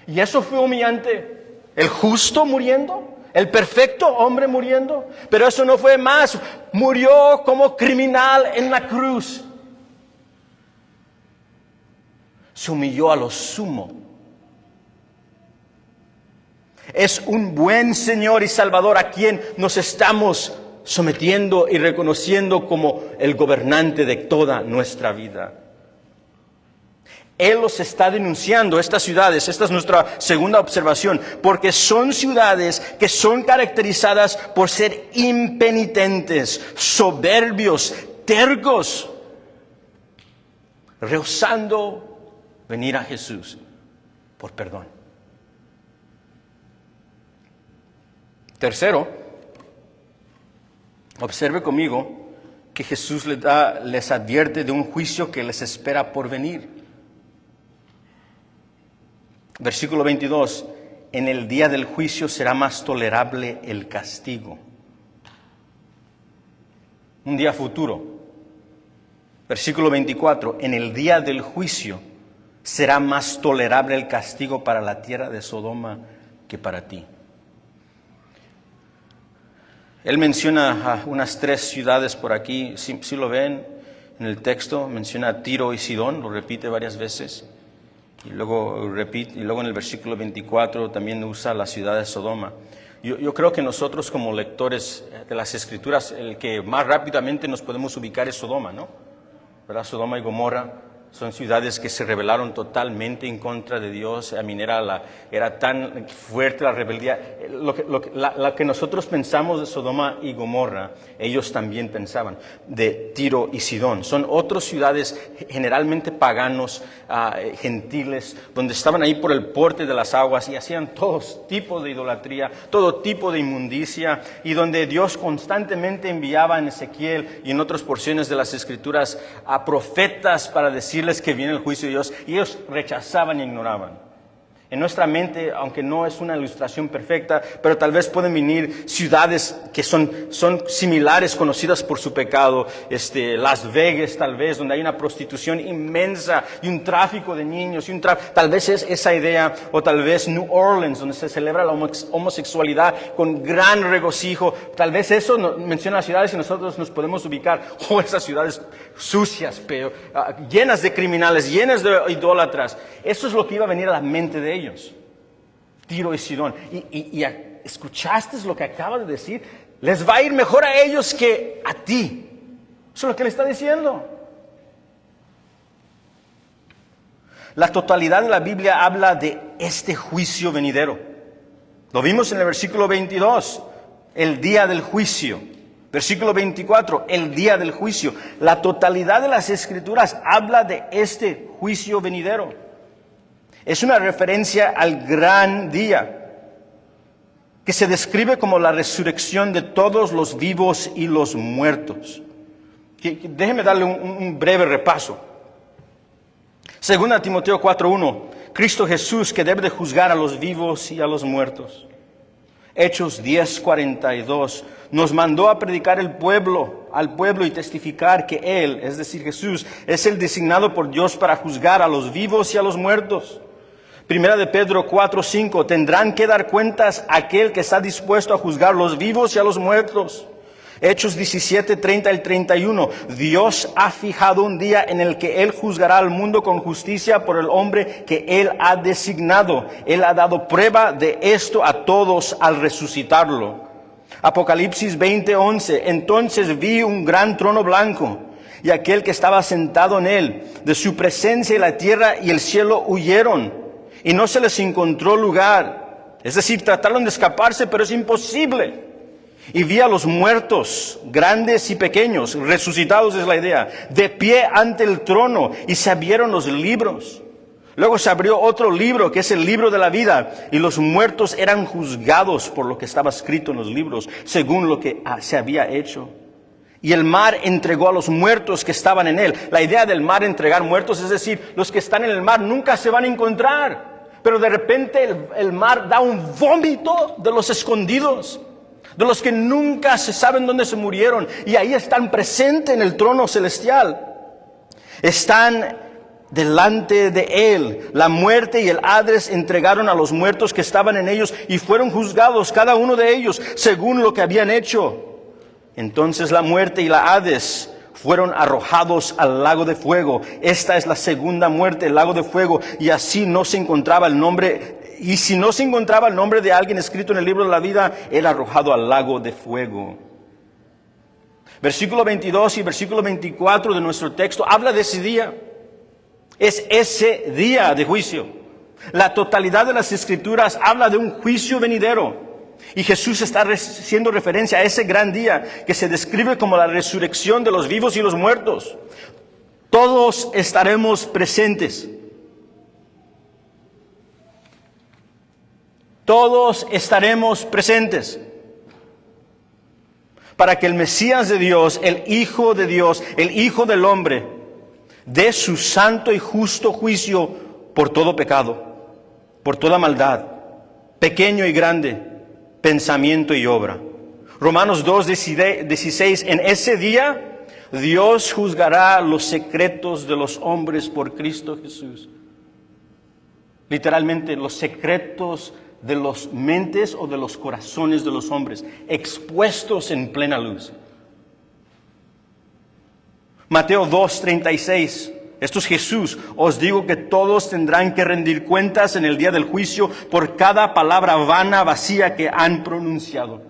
Y eso fue humillante. El justo muriendo. El perfecto hombre muriendo. Pero eso no fue más. Murió como criminal en la cruz. Se humilló a lo sumo. Es un buen Señor y Salvador a quien nos estamos sometiendo y reconociendo como el gobernante de toda nuestra vida. Él los está denunciando, estas ciudades, esta es nuestra segunda observación, porque son ciudades que son caracterizadas por ser impenitentes, soberbios, tercos, rehusando venir a Jesús por perdón. Tercero, observe conmigo que Jesús les advierte de un juicio que les espera por venir. Versículo 22. en el día del juicio será más tolerable el castigo. Un día futuro. Versículo 24, en el día del juicio será más tolerable el castigo para la tierra de Sodoma que para ti. Él menciona a unas 3 ciudades por aquí, si lo ven en el texto, menciona a Tiro y Sidón, lo repite varias veces. Y luego en el versículo 24 también usa la ciudad de Sodoma. Yo creo que nosotros como lectores de las Escrituras, el que más rápidamente nos podemos ubicar es Sodoma, ¿no? ¿Verdad? Sodoma y Gomorra son ciudades que se rebelaron totalmente en contra de Dios. Era tan fuerte la rebeldía. Lo que nosotros pensamos de Sodoma y Gomorra, ellos también pensaban de Tiro y Sidón. Son otras ciudades generalmente paganos, gentiles, donde estaban ahí por el porte de las aguas y hacían todo tipo de idolatría, todo tipo de inmundicia, y donde Dios constantemente enviaba en Ezequiel y en otras porciones de las Escrituras a profetas para decirles que viene el juicio de Dios, y ellos rechazaban y ignoraban. En nuestra mente, aunque no es una ilustración perfecta, pero tal vez pueden venir ciudades que son similares, conocidas por su pecado. Las Vegas, tal vez, donde hay una prostitución inmensa y un tráfico de niños. Tal vez es esa idea. O tal vez New Orleans, donde se celebra la homosexualidad con gran regocijo. Tal vez eso menciona las ciudades y nosotros nos podemos ubicar. Esas ciudades sucias, pero llenas de criminales, llenas de idólatras. Eso es lo que iba a venir a la mente de ellos. Tiro y Sidón. Y ¿escuchaste lo que acaba de decir? Les va a ir mejor a ellos que a ti. Eso es lo que le está diciendo. La totalidad de la Biblia habla de este juicio venidero. Lo vimos en el versículo 22, el día del juicio. Versículo 24, el día del juicio. La totalidad de las Escrituras habla de este juicio venidero. Es una referencia al gran día, que se describe como la resurrección de todos los vivos y los muertos. Déjeme darle un breve repaso. Según Timoteo 4:1, Cristo Jesús, que debe de juzgar a los vivos y a los muertos. Hechos 10:42, nos mandó a predicar al pueblo y testificar que Él, es decir, Jesús, es el designado por Dios para juzgar a los vivos y a los muertos. Primera de Pedro 4:5, tendrán que dar cuentas a aquel que está dispuesto a juzgar a los vivos y a los muertos. Hechos 17:30 al 31, Dios ha fijado un día en el que Él juzgará al mundo con justicia por el hombre que Él ha designado. Él ha dado prueba de esto a todos al resucitarlo. Apocalipsis 20:11, entonces vi un gran trono blanco y aquel que estaba sentado en él. De su presencia la tierra y el cielo huyeron y no se les encontró lugar. Es decir, trataron de escaparse, pero es imposible. Y vi a los muertos, grandes y pequeños, resucitados es la idea, de pie ante el trono, y se abrieron los libros. Luego se abrió otro libro, que es el libro de la vida, y los muertos eran juzgados por lo que estaba escrito en los libros, según lo que se había hecho. Y el mar entregó a los muertos que estaban en él. La idea del mar entregar muertos, es decir, los que están en el mar nunca se van a encontrar. Pero de repente el mar da un vómito de los escondidos, de los que nunca se saben dónde se murieron. Y ahí están presentes en el trono celestial. Están delante de él. La muerte y el Hades entregaron a los muertos que estaban en ellos y fueron juzgados cada uno de ellos según lo que habían hecho. Entonces la muerte y la Hades fueron arrojados al lago de fuego. Esta es la segunda muerte, el lago de fuego. Y así no se encontraba el nombre, y si no se encontraba el nombre de alguien escrito en el libro de la vida, era arrojado al lago de fuego. Versículo 22 y versículo 24 de nuestro texto habla de ese día. Es ese día de juicio. La totalidad de las Escrituras habla de un juicio venidero. Y Jesús está haciendo referencia a ese gran día que se describe como la resurrección de los vivos y los muertos. Todos estaremos presentes. Todos estaremos presentes. Para que el Mesías de Dios, el Hijo de Dios, el Hijo del Hombre, dé su santo y justo juicio por todo pecado, por toda maldad, pequeño y grande, pensamiento y obra. Romanos 2:16, en ese día Dios juzgará los secretos de los hombres por Cristo Jesús. Literalmente, los secretos de las mentes o de los corazones de los hombres, expuestos en plena luz. Mateo 2:36, esto es Jesús. Os digo que todos tendrán que rendir cuentas en el día del juicio por cada palabra vana, vacía que han pronunciado.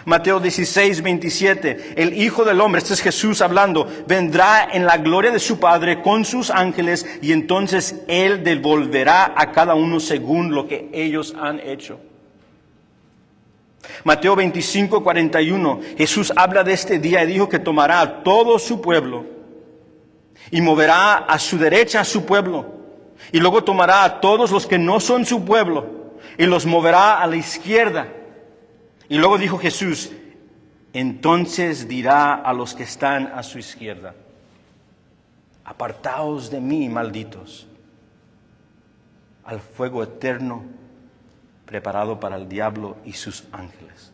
Mateo 16:27, el Hijo del Hombre, este es Jesús hablando, vendrá en la gloria de su Padre con sus ángeles y entonces Él devolverá a cada uno según lo que ellos han hecho. Mateo 25:41, Jesús habla de este día y dijo que tomará a todo su pueblo y moverá a su derecha a su pueblo y luego tomará a todos los que no son su pueblo y los moverá a la izquierda. Y luego dijo Jesús, entonces dirá a los que están a su izquierda, apartaos de mí, malditos, al fuego eterno preparado para el diablo y sus ángeles.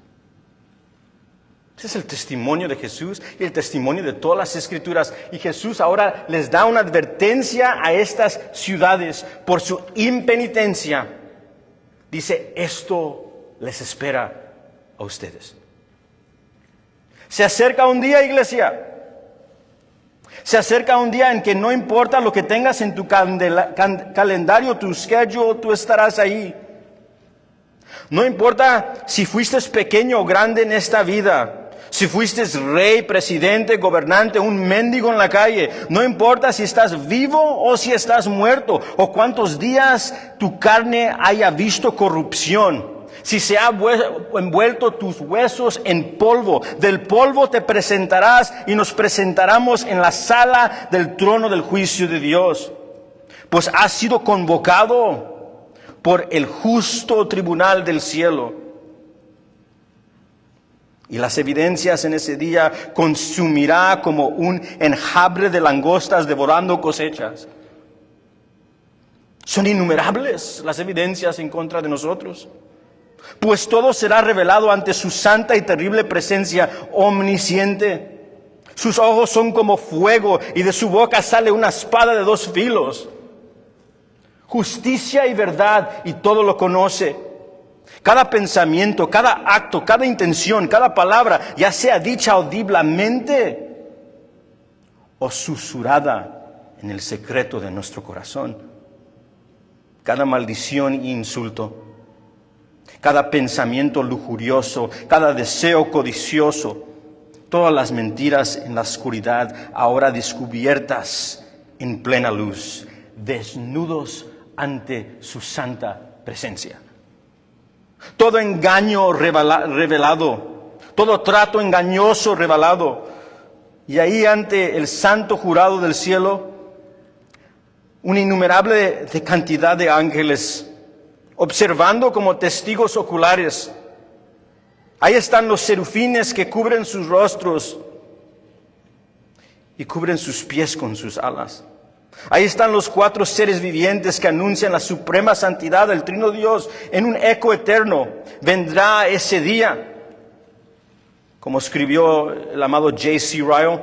Ese es el testimonio de Jesús y el testimonio de todas las Escrituras. Y Jesús ahora les da una advertencia a estas ciudades por su impenitencia. Dice, esto les espera a ustedes. Se acerca un día, iglesia. Se acerca un día en que no importa lo que tengas en tu calendario, tu schedule, tú estarás ahí. No importa si fuiste pequeño o grande en esta vida, si fuiste rey, presidente, gobernante, un mendigo en la calle. No importa si estás vivo o si estás muerto, o cuántos días tu carne haya visto corrupción. Si se ha envuelto tus huesos en polvo, del polvo te presentarás y nos presentaremos en la sala del trono del juicio de Dios. Pues has sido convocado por el justo tribunal del cielo. Y las evidencias en ese día consumirá como un enjambre de langostas devorando cosechas. Son innumerables las evidencias en contra de nosotros. Pues todo será revelado ante su santa y terrible presencia omnisciente. Sus ojos son como fuego y de su boca sale una espada de dos filos. Justicia y verdad y todo lo conoce. Cada pensamiento, cada acto, cada intención, cada palabra, ya sea dicha audiblemente o susurrada en el secreto de nuestro corazón. Cada maldición e insulto. Cada pensamiento lujurioso, cada deseo codicioso, todas las mentiras en la oscuridad, ahora descubiertas en plena luz, desnudos ante su santa presencia. Todo engaño revelado, todo trato engañoso revelado, y ahí ante el santo jurado del cielo, una innumerable cantidad de ángeles observando como testigos oculares. Ahí están los serafines que cubren sus rostros y cubren sus pies con sus alas. Ahí están los 4 seres vivientes que anuncian la suprema santidad del Trino Dios en un eco eterno. Vendrá ese día, como escribió el amado J.C. Ryle,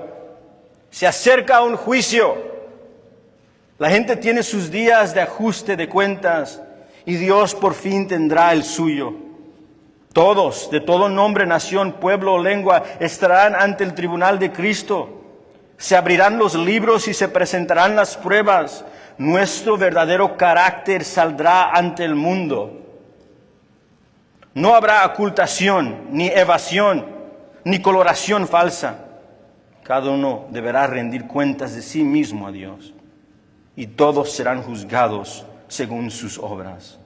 se acerca un juicio. La gente tiene sus días de ajuste de cuentas. Y Dios por fin tendrá el suyo. Todos, de todo nombre, nación, pueblo o lengua, estarán ante el tribunal de Cristo. Se abrirán los libros y se presentarán las pruebas. Nuestro verdadero carácter saldrá ante el mundo. No habrá ocultación, ni evasión, ni coloración falsa. Cada uno deberá rendir cuentas de sí mismo a Dios. Y todos serán juzgados según sus obras.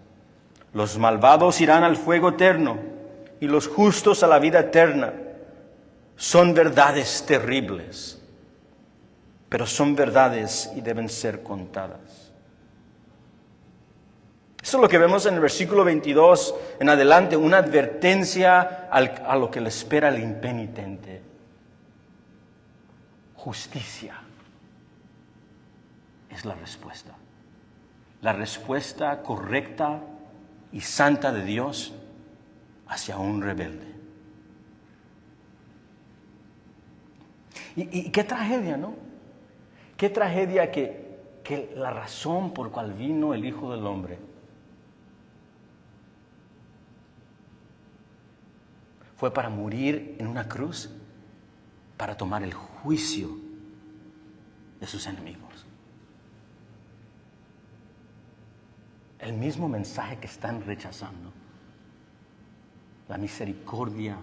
Los malvados irán al fuego eterno y los justos a la vida eterna. Son verdades terribles, pero son verdades y deben ser contadas. Eso es lo que vemos en el versículo 22 en adelante, una advertencia a lo que le espera al impenitente. Justicia es la respuesta. la respuesta correcta y santa de Dios hacia un rebelde. Y qué tragedia, ¿no? Qué tragedia que la razón por cual vino el Hijo del Hombre fue para morir en una cruz, para tomar el juicio de sus enemigos. El mismo mensaje que están rechazando, la misericordia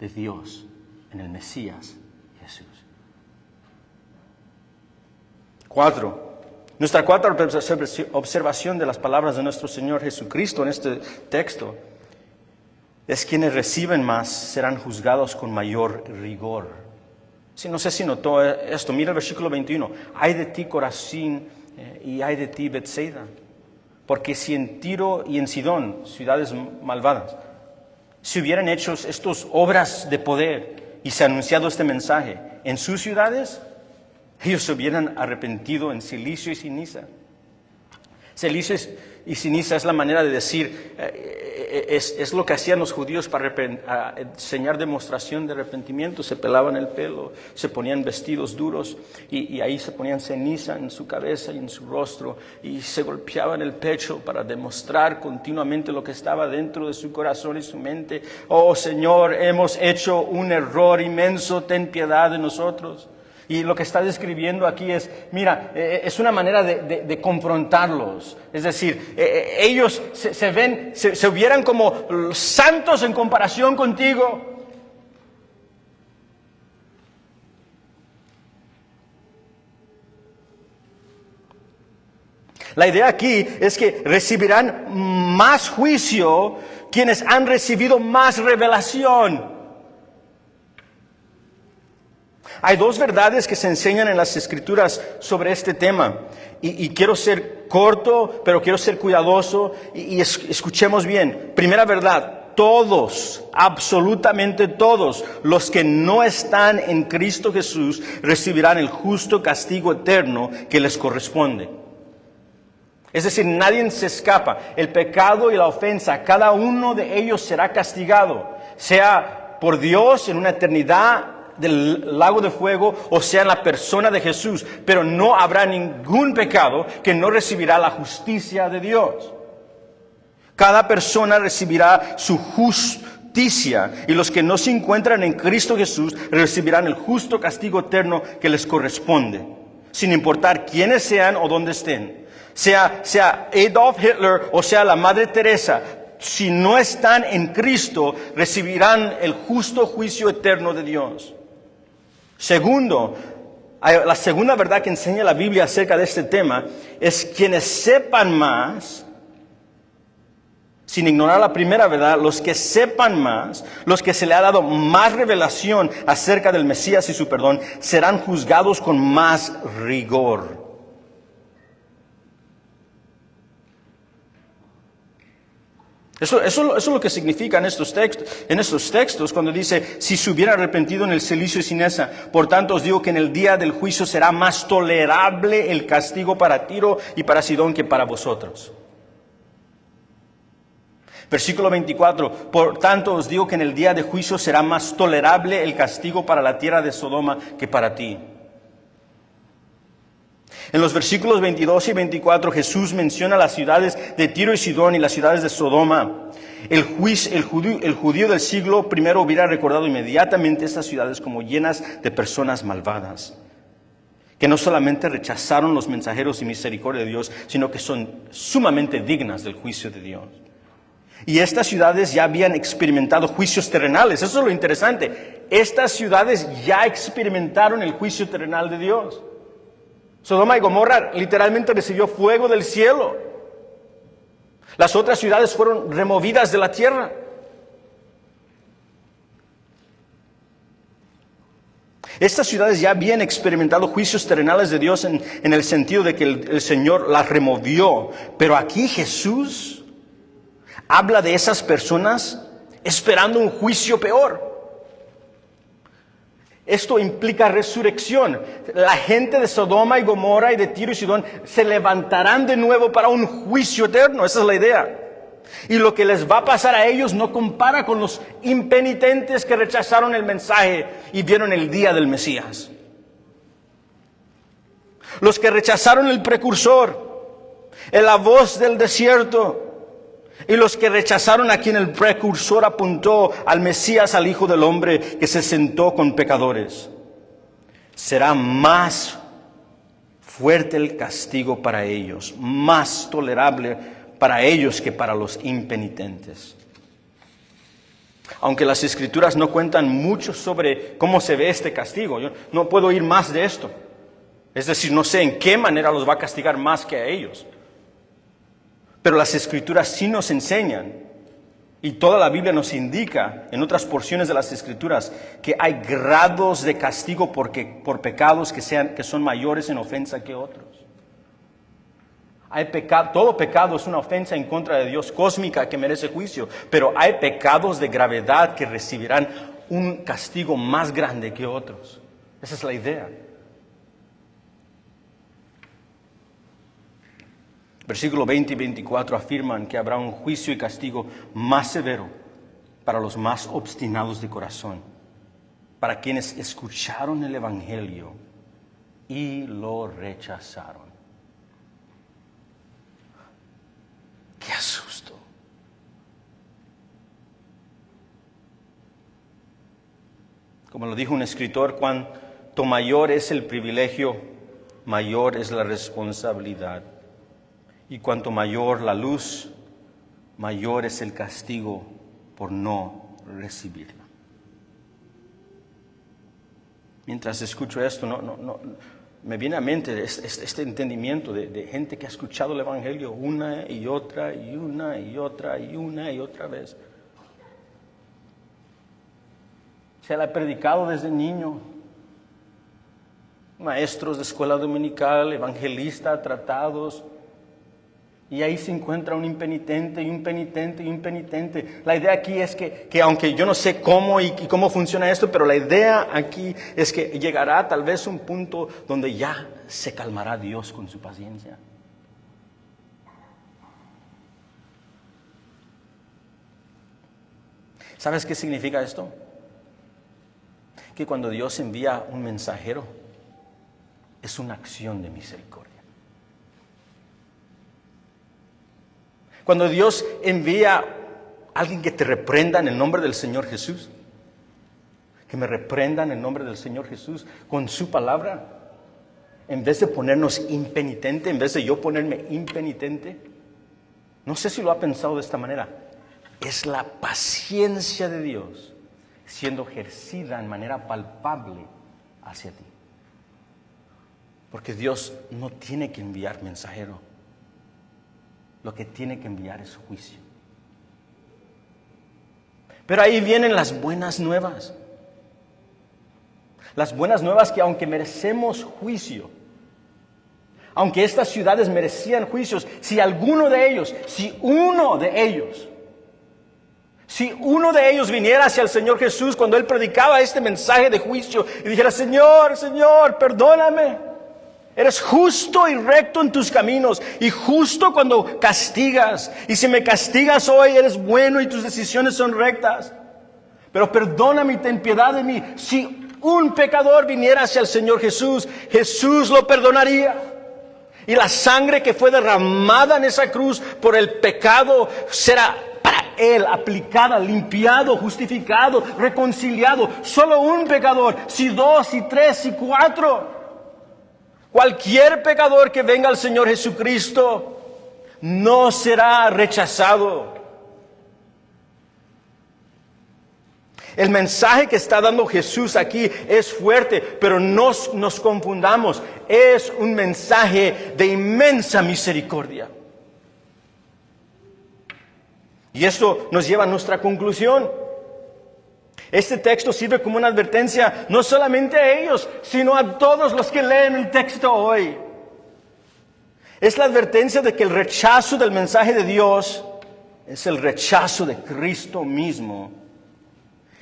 de Dios en el Mesías Jesús. 4. Nuestra cuarta observación de las palabras de nuestro Señor Jesucristo en este texto es: quienes reciben más serán juzgados con mayor rigor. Sí, no sé si notó esto. Mira el versículo 21. Ay de ti, Corazín, y ay de ti, Betsaida. Porque si en Tiro y en Sidón, ciudades malvadas, se hubieran hecho estas obras de poder y se ha anunciado este mensaje en sus ciudades, ellos se hubieran arrepentido en silicio y ceniza. Silicio y ceniza es la manera de decir, es lo que hacían los judíos para enseñar demostración de arrepentimiento. Se pelaban el pelo, se ponían vestidos duros y ahí se ponían ceniza en su cabeza y en su rostro y se golpeaban el pecho para demostrar continuamente lo que estaba dentro de su corazón y su mente. Oh Señor, hemos hecho un error inmenso, ten piedad de nosotros. Y lo que está describiendo aquí es, mira, es una manera de confrontarlos. Es decir, ellos se vieran como santos en comparación contigo. La idea aquí es que recibirán más juicio quienes han recibido más revelación. Hay dos verdades que se enseñan en las Escrituras sobre este tema. Y quiero ser corto, pero quiero ser cuidadoso. Y escuchemos bien. Primera verdad: todos, absolutamente todos, los que no están en Cristo Jesús recibirán el justo castigo eterno que les corresponde. Es decir, nadie se escapa. El pecado y la ofensa, cada uno de ellos será castigado, sea por Dios en una eternidad del lago de fuego, o sea en la persona de Jesús. Pero no habrá ningún pecado que no recibirá la justicia de Dios. Cada persona recibirá su justicia, y los que no se encuentran en Cristo Jesús recibirán el justo castigo eterno que les corresponde, sin importar quiénes sean o dónde estén. Sea Adolf Hitler o sea la Madre Teresa, si no están en Cristo, recibirán el justo juicio eterno de Dios. Segundo, la segunda verdad que enseña la Biblia acerca de este tema es: quienes sepan más, sin ignorar la primera verdad, los que sepan más, los que se le ha dado más revelación acerca del Mesías y su perdón, serán juzgados con más rigor. Eso es lo que significa en estos textos cuando dice: si se hubiera arrepentido en el cilicio y ceniza. Por tanto os digo que en el día del juicio será más tolerable el castigo para Tiro y para Sidón que para vosotros. Versículo 24: por tanto os digo que en el día de juicio será más tolerable el castigo para la tierra de Sodoma que para ti. En los versículos 22 y 24 Jesús menciona las ciudades de Tiro y Sidón y las ciudades de Sodoma. El judío del siglo I hubiera recordado inmediatamente estas ciudades como llenas de personas malvadas, que no solamente rechazaron los mensajeros y misericordia de Dios, sino que son sumamente dignas del juicio de Dios. Y estas ciudades ya habían experimentado juicios terrenales. Eso es lo interesante. Estas ciudades ya experimentaron el juicio terrenal de Dios. Sodoma y Gomorra literalmente recibió fuego del cielo. Las otras ciudades fueron removidas de la tierra. Estas ciudades ya habían experimentado juicios terrenales de Dios en el sentido de que el Señor las removió. Pero aquí Jesús habla de esas personas esperando un juicio peor. Esto implica resurrección. La gente de Sodoma y Gomorra y de Tiro y Sidón se levantarán de nuevo para un juicio eterno. Esa es la idea. Y lo que les va a pasar a ellos no compara con los impenitentes que rechazaron el mensaje y vieron el día del Mesías. Los que rechazaron el precursor, la voz del desierto, y los que rechazaron a quien el precursor apuntó, al Mesías, al Hijo del Hombre, que se sentó con pecadores. Será más fuerte el castigo para ellos, más tolerable para ellos que para los impenitentes. Aunque las Escrituras no cuentan mucho sobre cómo se ve este castigo, yo no puedo ir más de esto. Es decir, no sé en qué manera los va a castigar más que a ellos. Pero las Escrituras sí nos enseñan, y toda la Biblia nos indica, en otras porciones de las Escrituras, que hay grados de castigo por pecados que son mayores en ofensa que otros. Todo pecado es una ofensa en contra de Dios cósmica que merece juicio, pero hay pecados de gravedad que recibirán un castigo más grande que otros. Esa es la idea. Versículo 20 y 24 afirman que habrá un juicio y castigo más severo para los más obstinados de corazón, para quienes escucharon el Evangelio y lo rechazaron. ¡Qué asusto! Como lo dijo un escritor, cuanto mayor es el privilegio, mayor es la responsabilidad. Y cuanto mayor la luz, mayor es el castigo por no recibirla. Mientras escucho esto, me viene a mente este entendimiento de gente que ha escuchado el Evangelio una y otra y una y otra y una y otra vez. Se la ha predicado desde niño. Maestros de escuela dominical, evangelistas, tratados. Y ahí se encuentra un impenitente y un penitente y un penitente. La idea aquí es que aunque yo no sé cómo y cómo funciona esto, pero la idea aquí es que llegará tal vez un punto donde ya se calmará Dios con su paciencia. ¿Sabes qué significa esto? Que cuando Dios envía un mensajero, es una acción de misericordia. Cuando Dios envía a alguien que te reprenda en el nombre del Señor Jesús, que me reprenda en el nombre del Señor Jesús con su palabra, en vez de ponernos impenitente, en vez de yo ponerme impenitente, no sé si lo ha pensado de esta manera, es la paciencia de Dios siendo ejercida en manera palpable hacia ti. Porque Dios no tiene que enviar mensajero. Lo que tiene que enviar es juicio. Pero ahí vienen las buenas nuevas. Las buenas nuevas que aunque merecemos juicio, aunque estas ciudades merecían juicios, si uno de ellos viniera hacia el Señor Jesús cuando Él predicaba este mensaje de juicio y dijera, Señor, Señor, perdóname. Eres justo y recto en tus caminos y justo cuando castigas. Y si me castigas hoy, eres bueno y tus decisiones son rectas. Pero perdóname y ten piedad de mí. Si un pecador viniera hacia el Señor Jesús, Jesús lo perdonaría. Y la sangre que fue derramada en esa cruz por el pecado será para Él aplicada, limpiado, justificado, reconciliado. Solo un pecador, si 2, si 3, si 4. Cualquier pecador que venga al Señor Jesucristo no será rechazado. El mensaje que está dando Jesús aquí es fuerte, pero no nos confundamos. Es un mensaje de inmensa misericordia. Y esto nos lleva a nuestra conclusión. Este texto sirve como una advertencia no solamente a ellos, sino a todos los que leen el texto hoy. Es la advertencia de que el rechazo del mensaje de Dios es el rechazo de Cristo mismo.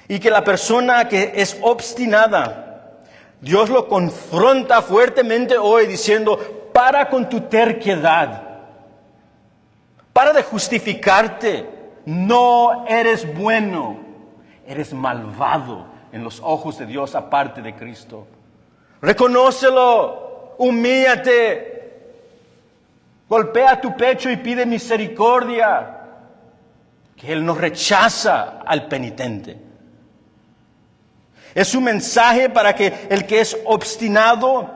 Y que la persona que es obstinada Dios lo confronta fuertemente hoy diciendo, para con tu terquedad. Para de justificarte. No eres bueno. Eres malvado en los ojos de Dios aparte de Cristo. Reconócelo. Humíllate. Golpea tu pecho y pide misericordia. Que Él no rechaza al penitente. Es un mensaje para que el que es obstinado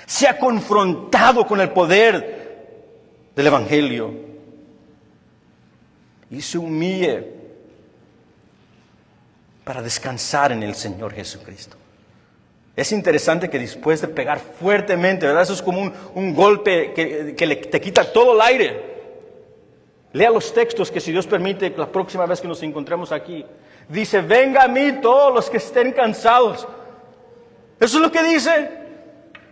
sea confrontado con el poder del Evangelio y se humille para descansar en el Señor Jesucristo. Es interesante que después de pegar fuertemente, ¿verdad? Eso es como un golpe que te quita todo el aire. Lea los textos que, si Dios permite, la próxima vez que nos encontremos aquí. Dice, venga a mí todos los que estén cansados. Eso es lo que dice.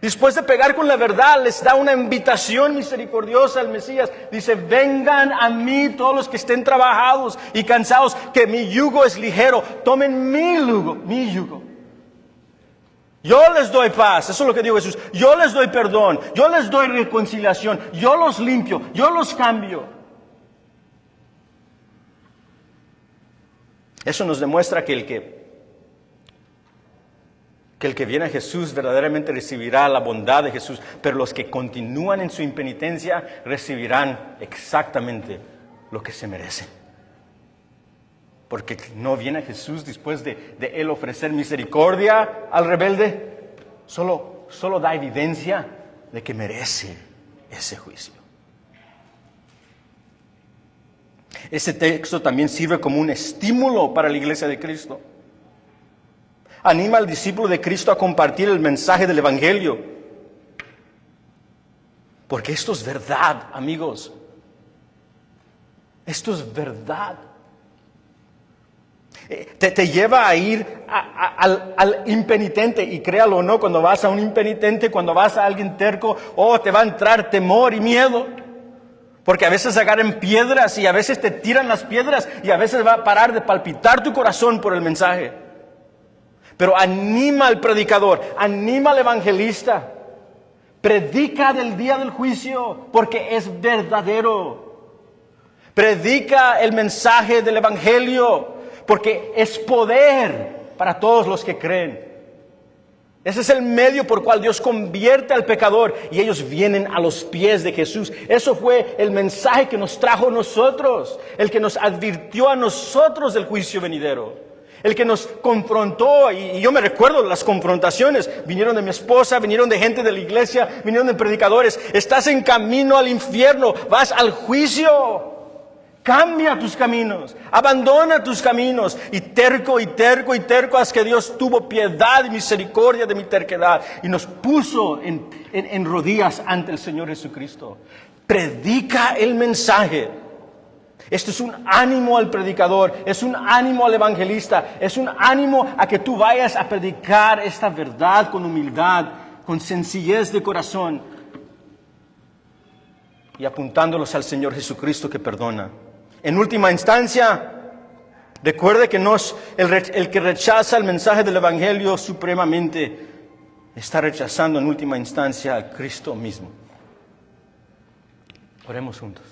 Después de pegar con la verdad, les da una invitación misericordiosa al Mesías. Dice, vengan a mí todos los que estén trabajados y cansados, que mi yugo es ligero. Tomen mi yugo. Yo les doy paz. Eso es lo que dijo Jesús. Yo les doy perdón. Yo les doy reconciliación. Yo los limpio. Yo los cambio. Eso nos demuestra que el que viene a Jesús verdaderamente recibirá la bondad de Jesús, pero los que continúan en su impenitencia recibirán exactamente lo que se merecen. Porque no viene a Jesús después de Él ofrecer misericordia al rebelde, solo da evidencia de que merece ese juicio. Ese texto también sirve como un estímulo para la iglesia de Cristo. Anima al discípulo de Cristo a compartir el mensaje del Evangelio. Porque esto es verdad, amigos. Esto es verdad. Te lleva a ir al impenitente, y créalo o no, cuando vas a un impenitente, cuando vas a alguien terco, te va a entrar temor y miedo. Porque a veces agarran piedras y a veces te tiran las piedras y a veces va a parar de palpitar tu corazón por el mensaje. Pero anima al predicador, anima al evangelista. Predica del día del juicio porque es verdadero. Predica el mensaje del evangelio porque es poder para todos los que creen. Ese es el medio por cual Dios convierte al pecador y ellos vienen a los pies de Jesús. Eso fue el mensaje que nos trajo a nosotros, el que nos advirtió a nosotros del juicio venidero, el que nos confrontó. Y yo me recuerdo de las confrontaciones. Vinieron de mi esposa, vinieron de gente de la iglesia, vinieron de predicadores. Estás en camino al infierno, vas al juicio. Cambia tus caminos, abandona tus caminos. Y terco, haz que Dios tuvo piedad y misericordia de mi terquedad y nos puso en rodillas ante el Señor Jesucristo. Predica el mensaje. Esto es un ánimo al predicador, es un ánimo al evangelista, es un ánimo a que tú vayas a predicar esta verdad con humildad, con sencillez de corazón y apuntándolos al Señor Jesucristo que perdona. En última instancia, recuerde que el que rechaza el mensaje del Evangelio supremamente está rechazando en última instancia a Cristo mismo. Oremos juntos.